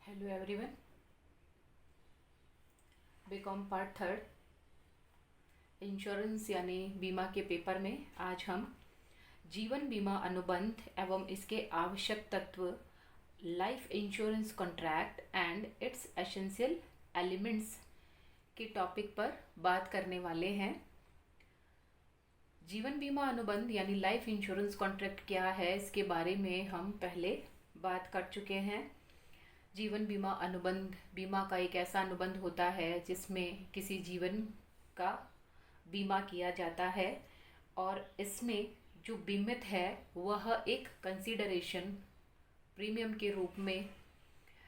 Hello everyone. BCom part third insurance यानी बीमा के पेपर में आज हम जीवन बीमा अनुबंध एवं इसके आवश्यक तत्व, life insurance contract and it's essential elements के टॉपिक पर बात करने वाले हैं। जीवन बीमा अनुबंध यानी लाइफ इंश्योरेंस कॉन्ट्रैक्ट क्या है, इसके बारे में हम पहले बात कर चुके हैं। जीवन बीमा अनुबंध बीमा का एक ऐसा अनुबंध होता है जिसमें किसी जीवन का बीमा किया जाता है और इसमें जो बीमित है वह एक कंसीडरेशन प्रीमियम के रूप में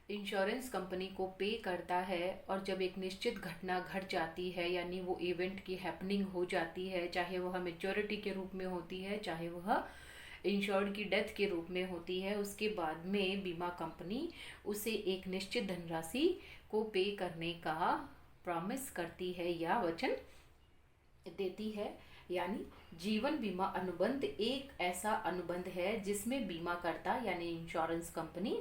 इंश्योरेंस कंपनी को पे करता है। और जब एक निश्चित घटना घट जाती है यानी वो इवेंट की हैपनिंग हो जाती है, चाहे वह मैच्योरिटी के रूप में होती है, चाहे वह इंश्योर्ड की डेथ के रूप में होती है, उसके बाद में बीमा कंपनी उसे एक निश्चित धनराशि को पे करने का प्रॉमिस करती है या वचन देती है। यानी जीवन बीमा अनुबंध एक ऐसा अनुबंध है जिसमें बीमाकर्ता यानी इंश्योरेंस कंपनी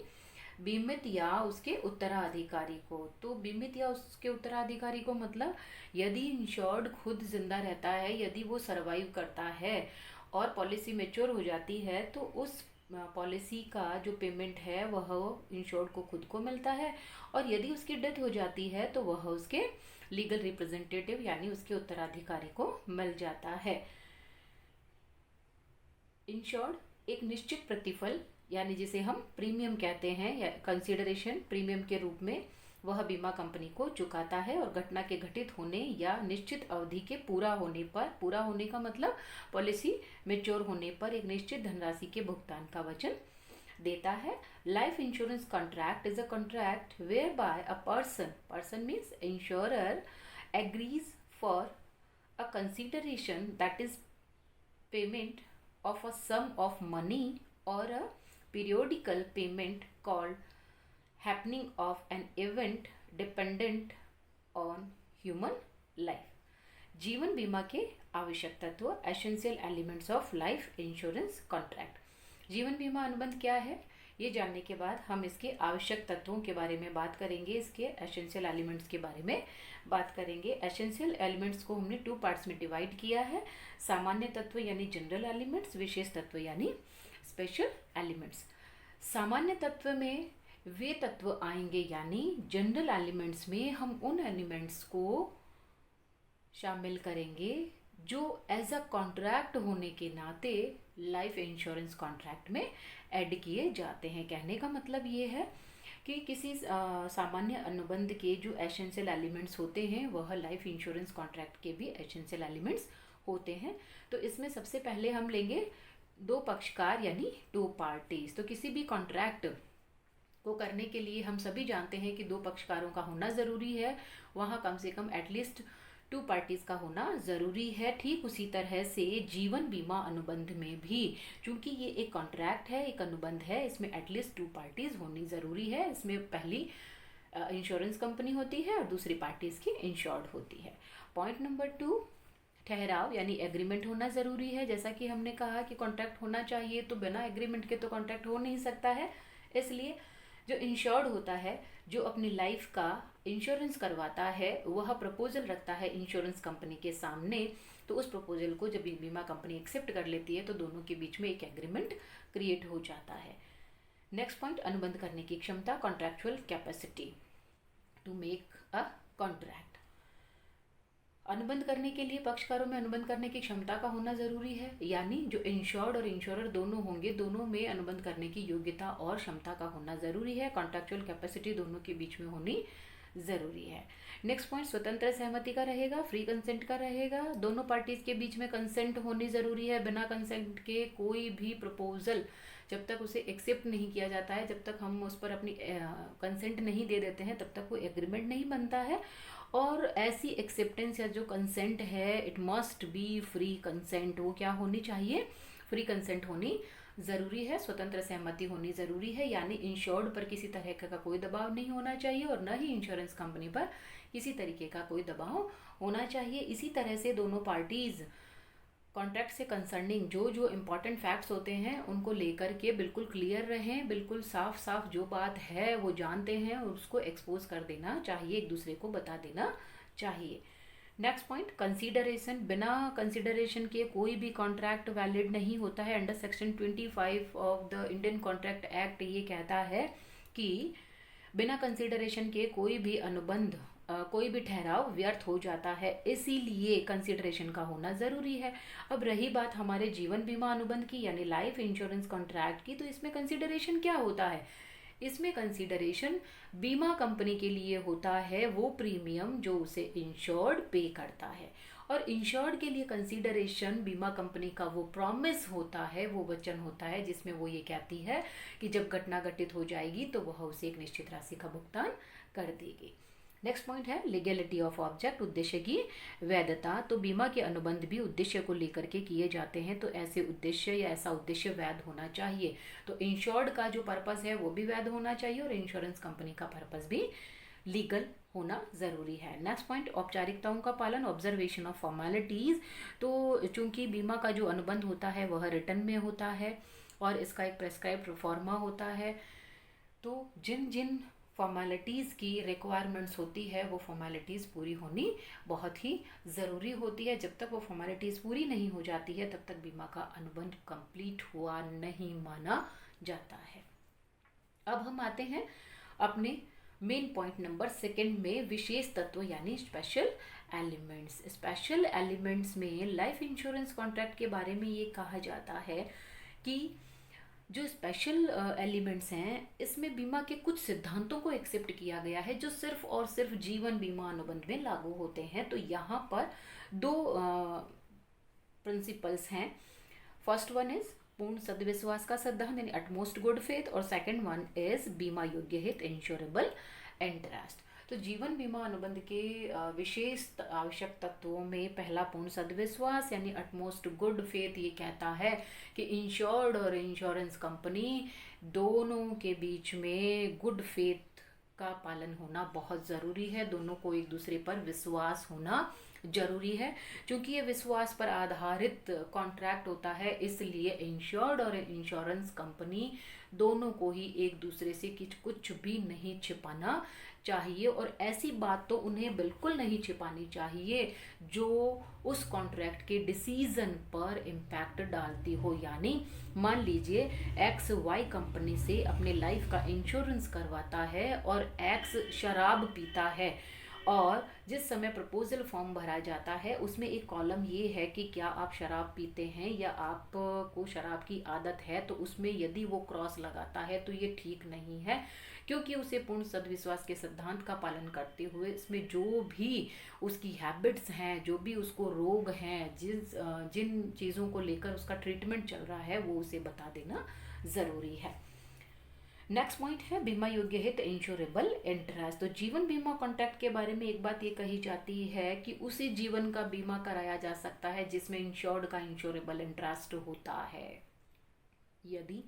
बीमित या उसके उत्तराधिकारी को, तो बीमित या उसके उत्तराधिकारी को मतलब यदि इंश्योर्ड खुद जिंदा रहता है, यदि वो सरवाइव करता है और पॉलिसी मैच्योर हो जाती है, तो उस पॉलिसी का जो पेमेंट है वह इंश्योर्ड को खुद को मिलता है। और यदि उसकी डेथ हो जाती है तो वह उसके लीगल रिप्रेजेंटेटिव यानी उसके उत्तराधिकारी को मिल जाता है। इंश्योर्ड एक निश्चित प्रतिफल यानी जिसे हम प्रीमियम कहते हैं या कंसीडरेशन प्रीमियम के रूप में वह बीमा कंपनी को चुकाता है और घटना के घटित होने या निश्चित अवधि के पूरा होने पर, पूरा होने का मतलब पॉलिसी मैच्योर होने पर एक निश्चित धनराशि के भुगतान का वचन देता है। Life insurance contract is a contract whereby a person means insurer agrees for a consideration that is payment of a sum of money or a periodical payment called happening of an event dependent on human life। जीवन बीमा के आवश्यक तत्व essential elements of life insurance contract. जीवन बीमा अनुबंध क्या है ये जानने के बाद हम इसके आवश्यक तत्वों के बारे में बात करेंगे, इसके एसेंशियल एलिमेंट्स के बारे में बात करेंगे। एसेंशियल एलिमेंट्स को हमने 2 पार्ट्स में डिवाइड किया है, सामान्य तत्व यानी जनरल एलिमेंट्स, विशेष तत्व यानी स्पेशल एलिमेंट्स। सामान्य तत्व में वे तत्व आएंगे यानी जनरल एलिमेंट्स में हम उन एलिमेंट्स को शामिल करेंगे जो एज अ कॉन्ट्रैक्ट होने के नाते लाइफ इंश्योरेंस कॉन्ट्रैक्ट में ऐड किए जाते हैं। कहने का मतलब ये है कि किसी सामान्य अनुबंध के जो एसेंशियल एलिमेंट्स होते हैं वह लाइफ इंश्योरेंस कॉन्ट्रैक्ट के भी एसेंशियल एलिमेंट्स होते हैं। तो इसमें सबसे पहले हम लेंगे 2 पक्षकार यानी 2 पार्टीज। तो किसी भी कॉन्ट्रैक्ट को करने के लिए हम सभी जानते हैं कि 2 पक्षकारों का होना ज़रूरी है, वहाँ कम से कम एटलीस्ट 2 पार्टीज का होना ज़रूरी है। ठीक उसी तरह से जीवन बीमा अनुबंध में भी, चूंकि ये एक कॉन्ट्रैक्ट है, एक अनुबंध है, इसमें एटलीस्ट 2 पार्टीज होनी ज़रूरी है। इसमें पहली इंश्योरेंस कंपनी होती है और दूसरी पार्टी इसकी इंश्योर्ड होती है। पॉइंट नंबर 2, ठहराव यानी एग्रीमेंट होना ज़रूरी है। जैसा कि हमने कहा कि कॉन्ट्रैक्ट होना चाहिए, तो बिना एग्रीमेंट के तो कॉन्ट्रैक्ट हो नहीं सकता है। इसलिए जो इंश्योर्ड होता है, जो अपनी लाइफ का इंश्योरेंस करवाता है, वह प्रपोजल रखता है इंश्योरेंस कंपनी के सामने। तो उस प्रपोजल को जब बीमा कंपनी एक्सेप्ट कर लेती है तो दोनों के बीच में एक एग्रीमेंट क्रिएट हो जाता है। नेक्स्ट पॉइंट, अनुबंध करने की क्षमता, contractual capacity to make a contract. अनुबंध करने के लिए पक्षकारों में अनुबंध करने की क्षमता का होना ज़रूरी है, यानी जो इंश्योर्ड और इंश्योरर दोनों होंगे, दोनों में अनुबंध करने की योग्यता और क्षमता का होना ज़रूरी है। कॉन्ट्रैक्चुअल कैपेसिटी दोनों के बीच में होनी ज़रूरी है। नेक्स्ट पॉइंट, स्वतंत्र सहमति का रहेगा, फ्री कंसेंट का रहेगा। दोनों पार्टीज के बीच में कंसेंट होनी ज़रूरी है। बिना कंसेंट के कोई भी प्रपोजल जब तक उसे एक्सेप्ट नहीं किया जाता है, जब तक हम उस पर अपनी कंसेंट नहीं दे देते हैं, तब तक वो एग्रीमेंट नहीं बनता है। और ऐसी एक्सेप्टेंस या जो कंसेंट है, it must be free consent. वो क्या होनी चाहिए? फ्री कंसेंट होनी ज़रूरी है। स्वतंत्र सहमति होनी ज़रूरी है, यानी इंश्योर्ड पर किसी तरह का कोई दबाव नहीं होना चाहिए और न ही इंश्योरेंस कंपनी पर किसी तरीके का कोई दबाव होना चाहिए। इसी तरह से दोनों पार्टीज़ कॉन्ट्रैक्ट से कंसर्निंग जो जो इम्पोर्टेंट फैक्ट्स होते हैं उनको लेकर के बिल्कुल क्लियर रहें, बिल्कुल साफ साफ जो बात है वो जानते हैं और उसको एक्सपोज कर देना चाहिए, एक दूसरे को बता देना चाहिए। Next point, consideration. बिना कंसीडरेशन के कोई भी कॉन्ट्रैक्ट वैलिड नहीं होता है। Under section 25 of the Indian contract act ये कहता है कि बिना कंसीडरेशन के कोई भी अनुबंध कोई भी ठहराव व्यर्थ हो जाता है, इसीलिए कंसीडरेशन का होना ज़रूरी है। अब रही बात हमारे जीवन बीमा अनुबंध की यानी लाइफ इंश्योरेंस कॉन्ट्रैक्ट की, तो इसमें कंसीडरेशन क्या होता है? इसमें कंसीडरेशन बीमा कंपनी के लिए होता है वो प्रीमियम जो उसे इंश्योर्ड पे करता है, और इंश्योर्ड के लिए कंसीडरेशन बीमा कंपनी का वो प्रॉमिस होता है, वो वचन होता है जिसमें वो ये कहती है कि जब घटना घटित हो जाएगी तो वह उसे एक निश्चित राशि का भुगतान कर देगी। नेक्स्ट पॉइंट है लीगैलिटी ऑफ ऑब्जेक्ट, उद्देश्य की वैधता। तो बीमा के अनुबंध भी उद्देश्य को लेकर के किए जाते हैं, तो ऐसे उद्देश्य या ऐसा उद्देश्य वैध होना चाहिए। तो इंश्योर्ड का जो पर्पस है वो भी वैध होना चाहिए और इंश्योरेंस कंपनी का पर्पस भी लीगल होना ज़रूरी है। नेक्स्ट पॉइंट, औपचारिकताओं का पालन, ऑब्जर्वेशन ऑफ फॉर्मेलिटीज़। तो चूंकि बीमा का जो अनुबंध होता है वह रिटर्न में होता है और इसका एक प्रेस्क्राइब्ड प्रोफार्मा होता है, तो जिन जिन फॉर्मेलिटीज़ की रिक्वायरमेंट्स होती है वो फॉर्मेलिटीज़ पूरी होनी बहुत ही ज़रूरी होती है। जब तक वो फॉर्मेलिटीज़ पूरी नहीं हो जाती है तब तक बीमा का अनुबंध कंप्लीट हुआ नहीं माना जाता है। अब हम आते हैं अपने मेन पॉइंट नंबर 2 में, विशेष तत्व यानी स्पेशल एलिमेंट्स। स्पेशल एलिमेंट्स में लाइफ इंश्योरेंस कॉन्ट्रैक्ट के बारे में ये कहा जाता है कि जो स्पेशल एलिमेंट्स हैं इसमें बीमा के कुछ सिद्धांतों को एक्सेप्ट किया गया है जो सिर्फ और सिर्फ जीवन बीमा अनुबंध में लागू होते हैं। तो यहाँ पर 2 प्रिंसिपल्स हैं। फर्स्ट वन इज पूर्ण सद्विश्वास का सिद्धांत यानी अटमोस्ट गुड फेथ, और सेकंड वन इज बीमा योग्य हित इंश्योरेबल इंटरेस्ट। तो जीवन बीमा अनुबंध के विशेष आवश्यक तत्वों में पहला पूर्ण सद्विश्वास यानी अटमोस्ट गुड फेथ ये कहता है कि इंश्योर्ड और इंश्योरेंस कंपनी दोनों के बीच में गुड फेथ का पालन होना बहुत ज़रूरी है, दोनों को एक दूसरे पर विश्वास होना जरूरी है। क्योंकि ये विश्वास पर आधारित कॉन्ट्रैक्ट होता है, इसलिए इंश्योर्ड और इंश्योरेंस कंपनी दोनों को ही एक दूसरे से कुछ भी नहीं छिपाना चाहिए, और ऐसी बात तो उन्हें बिल्कुल नहीं छिपानी चाहिए जो उस कॉन्ट्रैक्ट के डिसीजन पर इम्पैक्ट डालती हो। यानी मान लीजिए XY कंपनी से अपने लाइफ का इंश्योरेंस करवाता है और X शराब पीता है, और जिस समय प्रपोजल फॉर्म भरा जाता है उसमें एक कॉलम ये है कि क्या आप शराब पीते हैं या आपको शराब की आदत है, तो उसमें यदि वो क्रॉस लगाता है तो ये ठीक नहीं है, क्योंकि उसे पूर्ण सद्विश्वास के सिद्धांत का पालन करते हुए इसमें जो भी उसकी हैबिट्स हैं, जो भी उसको रोग हैं, जिन चीज़ों को लेकर उसका ट्रीटमेंट चल रहा है वो उसे बता देना ज़रूरी है। नेक्स्ट पॉइंट है बीमा योग्य हित इंश्योरेबल इंटरेस्ट। तो जीवन बीमा कॉन्ट्रैक्ट के बारे में एक बात ये कही जाती है कि उसी जीवन का बीमा कराया जा सकता है जिसमें इंश्योर्ड का इंश्योरेबल इंटरेस्ट होता है। यदि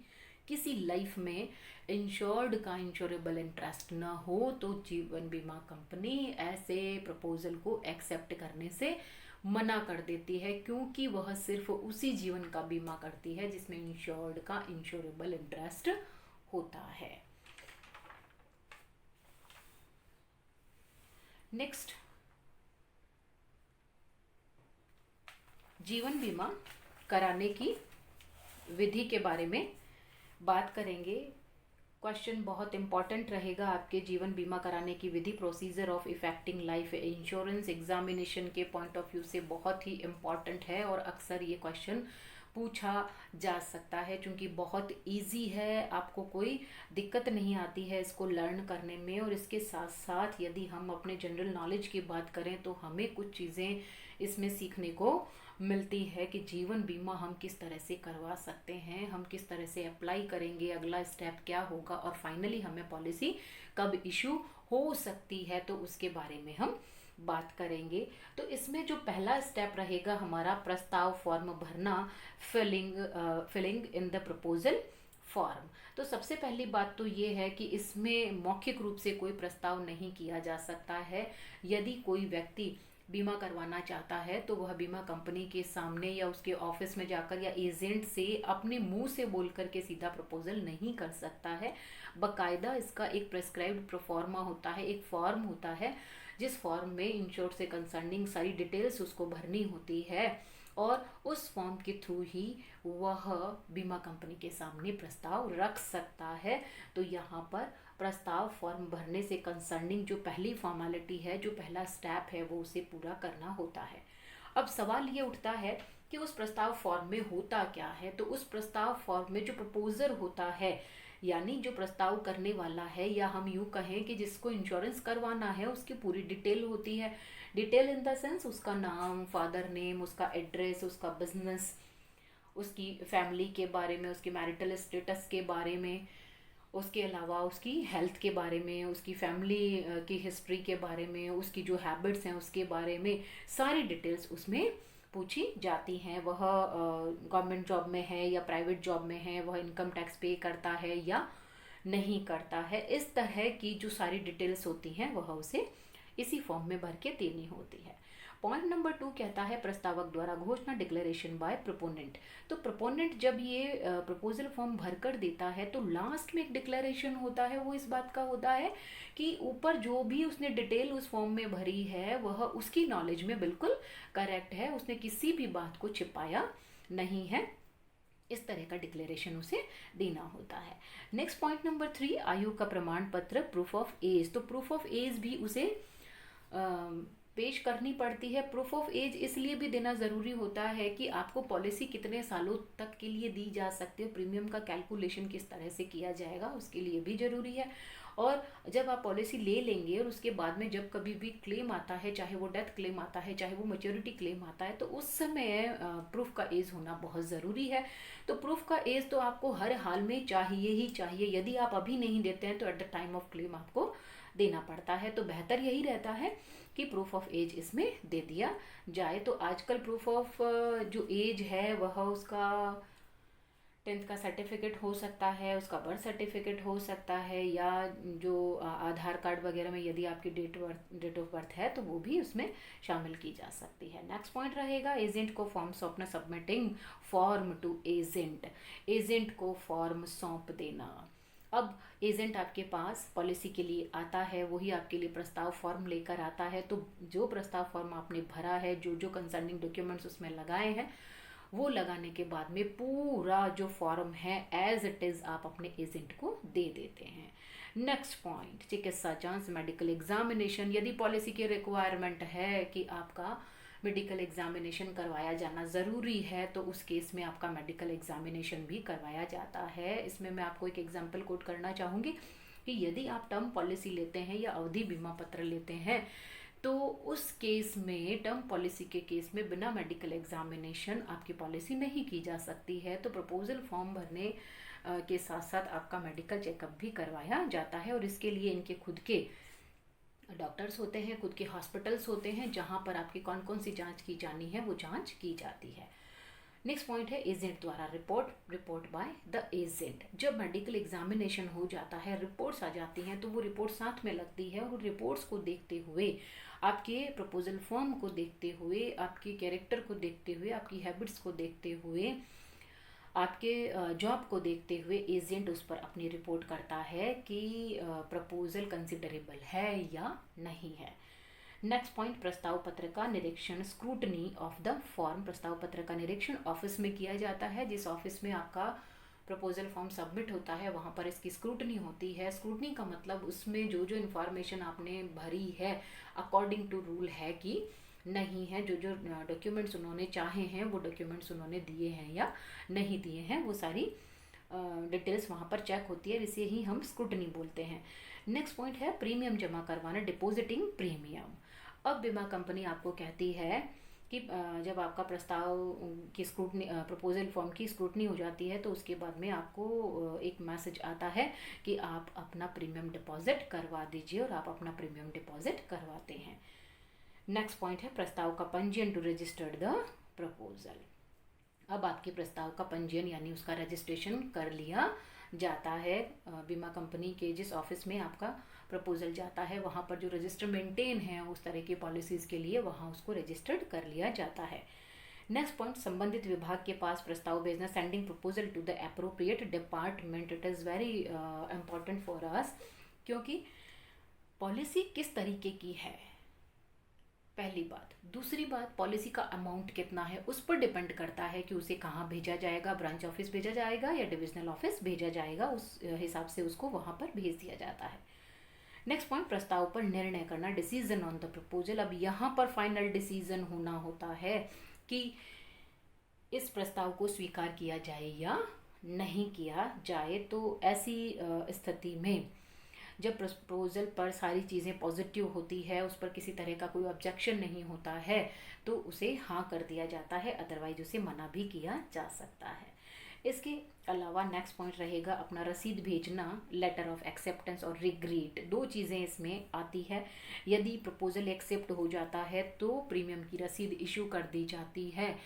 किसी लाइफ में इंश्योर्ड का इंश्योरेबल इंटरेस्ट न हो तो जीवन बीमा कंपनी ऐसे प्रपोजल को एक्सेप्ट करने से मना कर देती है, क्योंकि वह सिर्फ उसी जीवन का बीमा करती है जिसमें इंश्योर्ड का इंश्योरेबल इंटरेस्ट होता है। नेक्स्ट, जीवन बीमा कराने की विधि के बारे में बात करेंगे। क्वेश्चन बहुत इंपॉर्टेंट रहेगा आपके जीवन बीमा कराने की विधि, procedure of effecting life insurance examination के पॉइंट ऑफ व्यू से बहुत ही इम्पॉर्टेंट है और अक्सर ये क्वेश्चन पूछा जा सकता है। क्योंकि बहुत इजी है, आपको कोई दिक्कत नहीं आती है इसको लर्न करने में, और इसके साथ साथ यदि हम अपने जनरल नॉलेज की बात करें तो हमें कुछ चीज़ें इसमें सीखने को मिलती है कि जीवन बीमा हम किस तरह से करवा सकते हैं, हम किस तरह से अप्लाई करेंगे, अगला स्टेप क्या होगा, और फाइनली हमें पॉलिसी कब इशू हो सकती है, तो उसके बारे में हम बात करेंगे। तो इसमें जो पहला स्टेप रहेगा हमारा प्रस्ताव फॉर्म भरना, filling in the proposal form. तो सबसे पहली बात तो ये है कि इसमें मौखिक रूप से कोई प्रस्ताव नहीं किया जा सकता है। यदि कोई व्यक्ति बीमा करवाना चाहता है तो वह बीमा कंपनी के सामने या उसके ऑफिस में जाकर या एजेंट से अपने मुंह से बोल करके सीधा प्रपोजल नहीं कर सकता है। बकायदा इसका एक प्रेस्क्राइब्ड प्रोफॉर्मा होता है, एक फॉर्म होता है, जिस फॉर्म में इंश्योर्ड से कंसर्निंग सारी डिटेल्स उसको भरनी होती है और उस फॉर्म के थ्रू ही वह बीमा कंपनी के सामने प्रस्ताव रख सकता है। तो यहाँ पर प्रस्ताव फॉर्म भरने से कंसर्निंग जो पहली फॉर्मेलिटी है, जो पहला स्टेप है, वो उसे पूरा करना होता है। अब सवाल ये उठता है कि उस प्रस्ताव फॉर्म में होता क्या है। तो उस प्रस्ताव फॉर्म में जो प्रपोजर होता है, यानी जो प्रस्ताव करने वाला है, या हम यूँ कहें कि जिसको इंश्योरेंस करवाना है, उसकी पूरी डिटेल होती है। डिटेल इन द सेंस उसका नाम, फादर नेम, उसका एड्रेस, उसका बिजनेस, उसकी फैमिली के बारे में, उसके मैरिटल स्टेटस के बारे में, उसके अलावा उसकी हेल्थ के बारे में, उसकी फैमिली की हिस्ट्री के बारे में, उसकी जो हैबिट्स हैं उसके बारे में सारी डिटेल्स उसमें पूछी जाती हैं। वह गवर्नमेंट जॉब में है या प्राइवेट जॉब में है, वह इनकम टैक्स पे करता है या नहीं करता है, इस तरह की जो सारी डिटेल्स होती हैं वह उसे इसी फॉर्म में भर के देनी होती है। पॉइंट नंबर 2 कहता है प्रस्तावक द्वारा घोषणा, डिक्लेरेशन बाय प्रोपोनेंट। तो प्रोपोनेंट जब ये प्रपोजल फॉर्म भर कर देता है तो लास्ट में एक डिक्लेरेशन होता है। वो इस बात का होता है कि ऊपर जो भी उसने डिटेल उस फॉर्म में भरी है वह उसकी नॉलेज में बिल्कुल करेक्ट है, उसने किसी भी बात को छिपाया नहीं है। इस तरह का डिक्लेरेशन उसे देना होता है। नेक्स्ट पॉइंट नंबर 3, आयु का प्रमाण पत्र, प्रूफ ऑफ एज। तो प्रूफ ऑफ एज भी उसे पेश करनी पड़ती है। प्रूफ ऑफ एज इसलिए भी देना ज़रूरी होता है कि आपको पॉलिसी कितने सालों तक के लिए दी जा सकती है, प्रीमियम का कैलकुलेशन किस तरह से किया जाएगा, उसके लिए भी ज़रूरी है। और जब आप पॉलिसी ले लेंगे और उसके बाद में जब कभी भी क्लेम आता है, चाहे वो डेथ क्लेम आता है, चाहे वो मैच्योरिटी क्लेम आता है, तो उस समय प्रूफ का एज होना बहुत ज़रूरी है। तो प्रूफ का एज तो आपको हर हाल में चाहिए ही चाहिए। यदि आप अभी नहीं देते हैं तो at the time of claim आपको देना पड़ता है। तो बेहतर यही रहता है कि प्रूफ ऑफ एज इसमें दे दिया जाए। तो आजकल प्रूफ ऑफ जो एज है वह उसका 10th का सर्टिफिकेट हो सकता है, उसका बर्थ सर्टिफिकेट हो सकता है, या जो आधार कार्ड वगैरह में यदि आपकी डेट ऑफ बर्थ है तो वो भी उसमें शामिल की जा सकती है। नेक्स्ट पॉइंट रहेगा एजेंट को फॉर्म सौंपना, submitting form to agent. Agent को फॉर्म सौंप देना। अब एजेंट आपके पास पॉलिसी के लिए आता है, वही आपके लिए प्रस्ताव फॉर्म लेकर आता है। तो जो प्रस्ताव फॉर्म आपने भरा है, जो जो कंसर्निंग डॉक्यूमेंट्स उसमें लगाए हैं, वो लगाने के बाद में पूरा जो फॉर्म है एज इट इज़ आप अपने एजेंट को दे देते हैं। नेक्स्ट पॉइंट, चिकित्सा जांच, मेडिकल एग्जामिनेशन। यदि पॉलिसी की रिक्वायरमेंट है कि आपका मेडिकल एग्जामिनेशन करवाया जाना ज़रूरी है तो उस केस में आपका मेडिकल एग्जामिनेशन भी करवाया जाता है। इसमें मैं आपको एक एग्जांपल कोट करना चाहूँगी कि यदि आप टर्म पॉलिसी लेते हैं या अवधि बीमा पत्र लेते हैं तो उस केस में, टर्म पॉलिसी के केस में, बिना मेडिकल एग्जामिनेशन आपकी पॉलिसी नहीं की जा सकती है। तो प्रपोजल फॉर्म भरने के साथ साथ आपका मेडिकल चेकअप भी करवाया जाता है और इसके लिए इनके खुद के डॉक्टर्स होते हैं, खुद के हॉस्पिटल्स होते हैं जहाँ पर आपकी कौन कौन सी जांच की जानी है वो जांच की जाती है। नेक्स्ट पॉइंट है एजेंट द्वारा रिपोर्ट बाय द एजेंट। जब मेडिकल एग्जामिनेशन हो जाता है, रिपोर्ट्स आ जाती हैं, तो वो रिपोर्ट साथ में लगती है और रिपोर्ट्स को देखते हुए, आपके प्रपोजल फॉर्म को देखते हुए, आपकी कैरेक्टर को देखते हुए, आपकी हैबिट्स को देखते हुए, आपके जॉब को देखते हुए एजेंट उस पर अपनी रिपोर्ट करता है कि प्रपोजल कंसिडरेबल है या नहीं है। नेक्स्ट पॉइंट, प्रस्ताव पत्र का निरीक्षण, स्क्रूटनी ऑफ द फॉर्म। प्रस्ताव पत्र का निरीक्षण ऑफिस में किया जाता है। जिस ऑफिस में आपका प्रपोजल फॉर्म सबमिट होता है वहाँ पर इसकी स्क्रूटनी होती है। स्क्रूटनी का मतलब उसमें जो जो इन्फॉर्मेशन आपने भरी है अकॉर्डिंग टू रूल है कि नहीं है, जो जो डॉक्यूमेंट्स उन्होंने चाहे हैं वो डॉक्यूमेंट्स उन्होंने दिए हैं या नहीं दिए हैं, वो सारी डिटेल्स वहाँ पर चेक होती है, इसे ही हम स्क्रूटनी बोलते हैं। नेक्स्ट पॉइंट है प्रीमियम जमा करवाना, डिपॉजिटिंग प्रीमियम। अब बीमा कंपनी आपको कहती है कि जब आपका प्रस्ताव की स्क्रूटनी, प्रपोजल फॉर्म की स्क्रूटनी हो जाती है तो उसके बाद में आपको एक मैसेज आता है कि आप अपना प्रीमियम डिपॉजिट करवा दीजिए, और आप अपना प्रीमियम डिपॉजिट करवाते हैं। नेक्स्ट पॉइंट है प्रस्ताव का पंजीयन, टू रजिस्टर्ड द प्रपोजल। अब आपके प्रस्ताव का पंजीयन यानी उसका रजिस्ट्रेशन कर लिया जाता है बीमा कंपनी के जिस ऑफिस में आपका प्रपोजल जाता है, वहाँ पर जो रजिस्टर मेंटेन है उस तरह की पॉलिसीज़ के लिए वहाँ उसको रजिस्टर्ड कर लिया जाता है। नेक्स्ट पॉइंट, संबंधित विभाग के पास प्रस्ताव भेजना, sending proposal to the appropriate department. It is very important for us, क्योंकि पॉलिसी किस तरीके की है, पहली बात। दूसरी बात, पॉलिसी का अमाउंट कितना है उस पर डिपेंड करता है कि उसे कहाँ भेजा जाएगा, ब्रांच ऑफिस भेजा जाएगा या डिविजनल ऑफिस भेजा जाएगा, उस हिसाब से उसको वहाँ पर भेज दिया जाता है। नेक्स्ट पॉइंट, प्रस्ताव पर निर्णय करना, डिसीजन ऑन द प्रपोजल। अब यहाँ पर फाइनल डिसीजन होना होता है कि इस प्रस्ताव को स्वीकार किया जाए या नहीं किया जाए। तो ऐसी स्थिति में जब प्रपोजल पर सारी चीज़ें पॉजिटिव होती है, उस पर किसी तरह का कोई ऑब्जेक्शन नहीं होता है, तो उसे हाँ कर दिया जाता है, अदरवाइज उसे मना भी किया जा सकता है। इसके अलावा नेक्स्ट पॉइंट रहेगा अपना रसीद भेजना, लेटर ऑफ एक्सेप्टेंस और रिग्रेट। दो चीज़ें इसमें आती है। यदि प्रपोजल एक्सेप्ट हो जाता है तो प्रीमियम की रसीद इशू कर दी जाती है,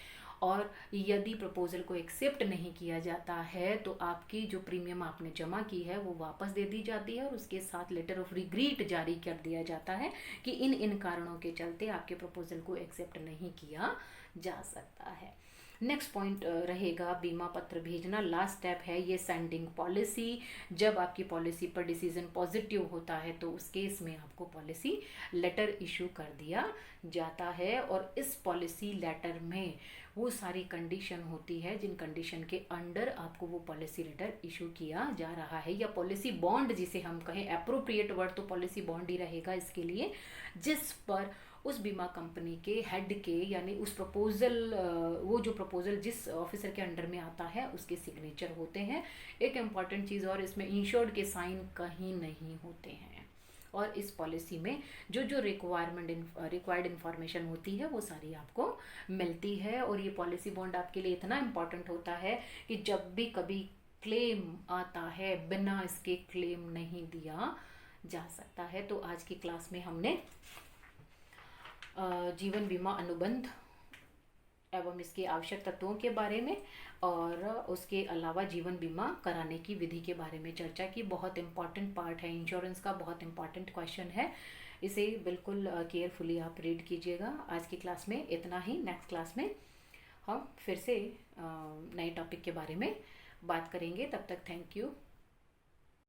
और यदि प्रपोजल को एक्सेप्ट नहीं किया जाता है तो आपकी जो प्रीमियम आपने जमा की है वो वापस दे दी जाती है, और उसके साथ लेटर ऑफ रिग्रेट जारी कर दिया जाता है कि इन कारणों के चलते आपके प्रपोजल को एक्सेप्ट नहीं किया जा सकता है। नेक्स्ट पॉइंट रहेगा बीमा पत्र भेजना। लास्ट स्टेप है ये सेंडिंग पॉलिसी। जब आपकी पॉलिसी पर डिसीजन पॉजिटिव होता है तो उस केस में आपको पॉलिसी लेटर इशू कर दिया जाता है, और इस पॉलिसी लेटर में वो सारी कंडीशन होती है जिन कंडीशन के अंडर आपको वो पॉलिसी लेटर इशू किया जा रहा है, या पॉलिसी बॉन्ड जिसे हम कहें, एप्रोप्रिएट वर्ड तो पॉलिसी बॉन्ड ही रहेगा इसके लिए, जिस पर उस बीमा कंपनी के हेड के, यानी उस प्रपोजल, वो जो प्रपोजल जिस ऑफिसर के अंडर में आता है उसके सिग्नेचर होते हैं। एक इम्पॉर्टेंट चीज़ और, इसमें इंश्योर्ड के साइन कहीं नहीं होते हैं, और इस पॉलिसी में जो जो रिक्वायर्ड इन्फॉर्मेशन होती है वो सारी आपको मिलती है। और ये पॉलिसी बॉन्ड आपके लिए इतना इम्पॉर्टेंट होता है कि जब भी कभी क्लेम आता है, बिना इसके क्लेम नहीं दिया जा सकता है। तो आज की क्लास में हमने जीवन बीमा अनुबंध एवं इसके आवश्यक तत्वों के बारे में और उसके अलावा जीवन बीमा कराने की विधि के बारे में चर्चा की। बहुत इम्पॉर्टेंट पार्ट है इंश्योरेंस का, बहुत इम्पॉर्टेंट क्वेश्चन है, इसे बिल्कुल केयरफुली आप रीड कीजिएगा। आज की क्लास में इतना ही। नेक्स्ट क्लास में हम फिर से नए टॉपिक के बारे में बात करेंगे। तब तक थैंक यू।